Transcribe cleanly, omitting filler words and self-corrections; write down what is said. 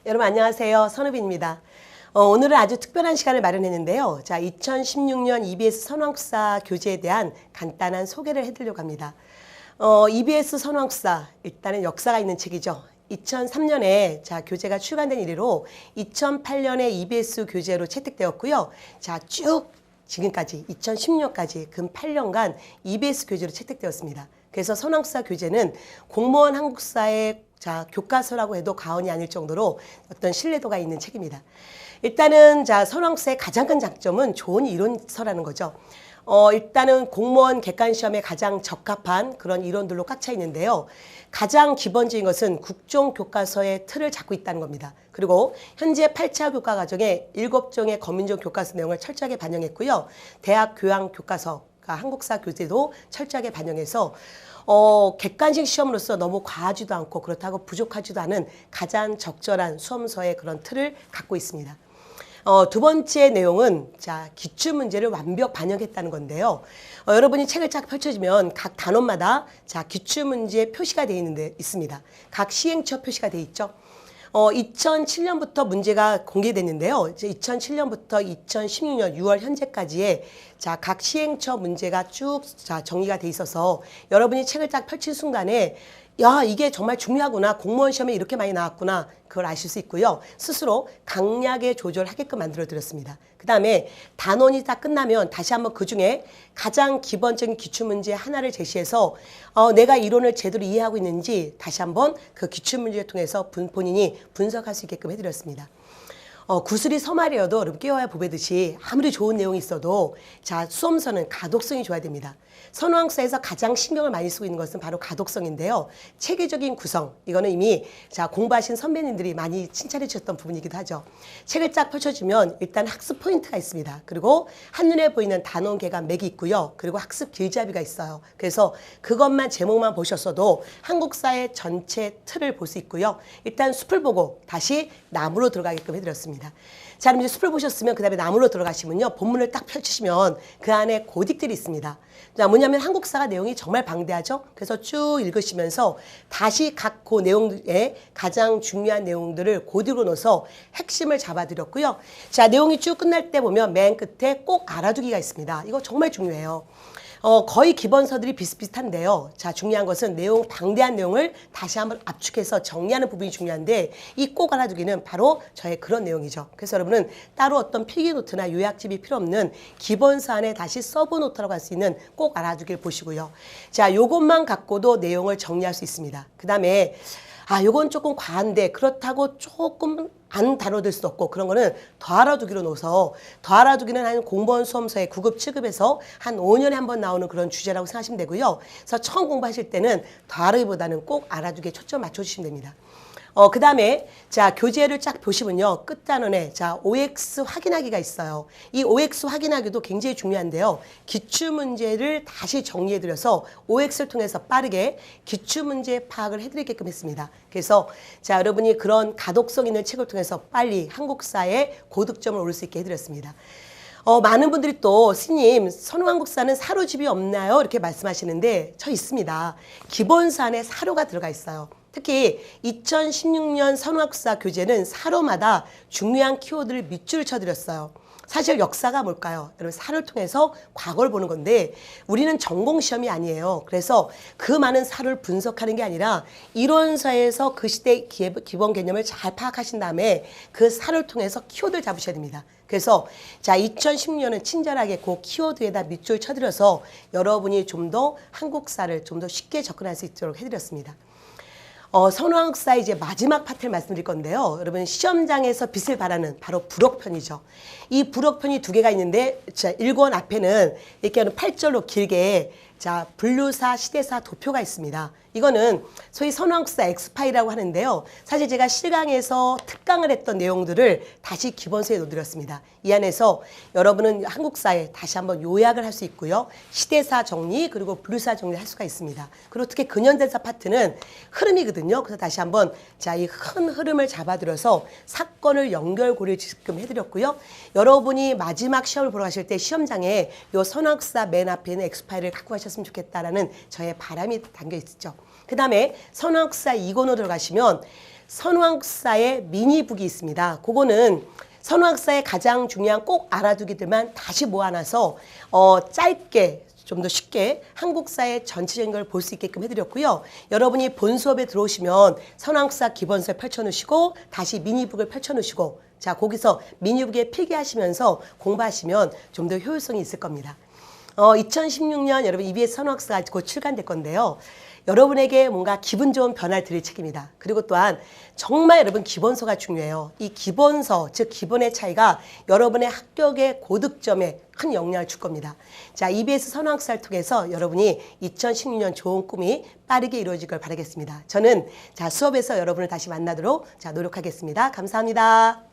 여러분 안녕하세요. 선우빈입니다. 오늘은 아주 특별한 시간을 마련했는데요. 자, 2016년 EBS 선호학사 교재에 대한 간단한 소개를 해드리려고 합니다. EBS 선호학사 일단은 역사가 있는 책이죠. 2003년에 교재가 출간된 이래로 2008년에 EBS 교재로 채택되었고요. 자, 쭉 지금까지 2016년까지 근 8년간 EBS 교재로 채택되었습니다. 그래서 선호학사 교재는 공무원 한국사의 교과서라고 해도 과언이 아닐 정도로 어떤 신뢰도가 있는 책입니다. 일단은 선호학사의 가장 큰 장점은 좋은 이론서라는 거죠. 일단은 공무원 객관시험에 가장 적합한 그런 이론들로 꽉 차 있는데요. 가장 기본적인 것은 국정교과서의 틀을 잡고 있다는 겁니다. 그리고 현재 8차 교과 과정에 7종의 검인정 교과서 내용을 철저하게 반영했고요. 대학 교양 교과서, 한국사 교재도 철저하게 반영해서 객관식 시험으로서 너무 과하지도 않고 그렇다고 부족하지도 않은 가장 적절한 수험서의 그런 틀을 갖고 있습니다. 두 번째 내용은 기출문제를 완벽 반영했다는 건데요. 여러분이 책을 쫙 펼쳐지면 각 단원마다 기출문제 표시가 되어 있습니다. 각 시행처 표시가 되어 있죠. 2007년부터 문제가 공개됐는데요. 2007년부터 2016년 6월 현재까지의 각 시행처 문제가 쭉 정리가 돼 있어서 여러분이 책을 딱 펼친 순간에 야, 이게 정말 중요하구나. 공무원 시험에 이렇게 많이 나왔구나. 그걸 아실 수 있고요. 스스로 강약에 조절하게끔 만들어 드렸습니다. 그 다음에 단원이 다 끝나면 다시 한번 그 중에 가장 기본적인 기출문제 하나를 제시해서 내가 이론을 제대로 이해하고 있는지 다시 한번 그 기출문제를 통해서 본인이 분석할 수 있게끔 해드렸습니다. 구슬이 서말이어도 여러분 깨워야 보배듯이 아무리 좋은 내용이 있어도 수험서는 가독성이 좋아야 됩니다. 선호학사에서 가장 신경을 많이 쓰고 있는 것은 바로 가독성인데요. 체계적인 구성, 이거는 이미 공부하신 선배님들이 많이 칭찬해 주셨던 부분이기도 하죠. 책을 쫙 펼쳐주면 일단 학습 포인트가 있습니다. 그리고 한눈에 보이는 단원 개간 맥이 있고요. 그리고 학습 길잡이가 있어요. 그래서 그것만 제목만 보셨어도 한국사의 전체 틀을 볼 수 있고요. 일단 숲을 보고 다시 나무로 들어가게끔 해드렸습니다. 자, 그럼 이제 숲을 보셨으면 그 다음에 나무로 들어가시면요. 본문을 딱 펼치시면 그 안에 고딕들이 있습니다. 자, 뭐냐면 한국사가 내용이 정말 방대하죠. 그래서 쭉 읽으시면서 다시 각 그 내용의 가장 중요한 내용들을 고딕으로 넣어서 핵심을 잡아드렸고요. 자, 내용이 쭉 끝날 때 보면 맨 끝에 꼭 알아두기가 있습니다. 이거 정말 중요해요. 거의 기본서들이 비슷비슷한데요. 자, 중요한 것은 방대한 내용을 다시 한번 압축해서 정리하는 부분이 중요한데 이 꼭 알아두기는 바로 저의 그런 내용이죠. 그래서 여러분은 따로 어떤 필기노트나 요약집이 필요 없는 기본서 안에 다시 서브노트라고 할 수 있는 꼭 알아두기를 보시고요. 자, 요것만 갖고도 내용을 정리할 수 있습니다. 그 다음에 요건 조금 과한데 그렇다고 조금 안 다뤄둘 수도 없고 그런 거는 더 알아두기로 넣어서 더 알아두기는 한 공무원 수험서의 9급, 7급에서 한 5년에 한 번 나오는 그런 주제라고 생각하시면 되고요. 그래서 처음 공부하실 때는 더 알아두기보다는 꼭 알아두기에 초점 맞춰주시면 됩니다. 그 다음에 교재를 쫙 보시면요. 끝단원에 OX 확인하기가 있어요. 이 OX 확인하기도 굉장히 중요한데요. 기출문제를 다시 정리해드려서 OX를 통해서 빠르게 기출문제 파악을 해드리게끔 했습니다. 그래서 여러분이 그런 가독성 있는 책을 통해서 빨리 한국사의 고득점을 오를 수 있게 해드렸습니다. 많은 분들이 또 스님 선호한국사는 사료집이 없나요? 이렇게 말씀하시는데 저 있습니다. 기본서 안에 사료가 들어가 있어요. 특히 2016년 선호학사 교재는 사료마다 중요한 키워드를 밑줄을 쳐드렸어요. 사실 역사가 뭘까요? 여러분 사료를 통해서 과거를 보는 건데 우리는 전공시험이 아니에요. 그래서 그 많은 사료를 분석하는 게 아니라 이론서에서 그 시대의 기본 개념을 잘 파악하신 다음에 그 사료를 통해서 키워드를 잡으셔야 됩니다. 그래서 2016년은 친절하게 그 키워드에다 밑줄 쳐드려서 여러분이 좀 더 한국사를 좀 더 쉽게 접근할 수 있도록 해드렸습니다. 선호학사 이제 마지막 파트를 말씀드릴 건데요. 여러분 시험장에서 빛을 발하는 바로 부록편이죠. 이 부록편이 두 개가 있는데 1권 앞에는 이렇게 8절로 길게 분류사, 시대사, 도표가 있습니다. 이거는 소위 선호학사 엑스파일이라고 하는데요. 사실 제가 실강에서 특강을 했던 내용들을 다시 기본서에 넣어드렸습니다. 이 안에서 여러분은 한국사에 다시 한번 요약을 할 수 있고요. 시대사 정리 그리고 분류사 정리를 할 수가 있습니다. 그리고 특히 근현대사 파트는 흐름이거든요. 그래서 다시 한번 이 큰 흐름을 잡아들여서 사건을 연결고리를 지금 해드렸고요. 여러분이 마지막 시험을 보러 가실 때 시험장에 이 선호학사 맨 앞에 있는 엑스파일을 갖고 가셨으면 좋겠다라는 저의 바람이 담겨 있죠. 그 다음에 선호학사 2권으로 들어가시면 선왕국사의 미니북이 있습니다. 그거는 선왕국사의 가장 중요한 꼭 알아두기들만 다시 모아놔서 짧게 좀 더 쉽게 한국사의 전체적인 걸 볼 수 있게끔 해드렸고요. 여러분이 본 수업에 들어오시면 선왕국사 기본서 펼쳐놓으시고 다시 미니북을 펼쳐놓으시고 자 거기서 미니북에 필기하시면서 공부하시면 좀 더 효율성이 있을 겁니다. 2016년 여러분 EBS 선왕국사가 곧 출간될 건데요. 여러분에게 뭔가 기분 좋은 변화를 드릴 책입니다. 그리고 또한 정말 여러분 기본서가 중요해요. 이 기본서, 즉 기본의 차이가 여러분의 합격의 고득점에 큰 영향을 줄 겁니다. 자, EBS 선왕국사를 통해서 여러분이 2016년 좋은 꿈이 빠르게 이루어질 걸 바라겠습니다. 저는 자 수업에서 여러분을 다시 만나도록 자 노력하겠습니다. 감사합니다.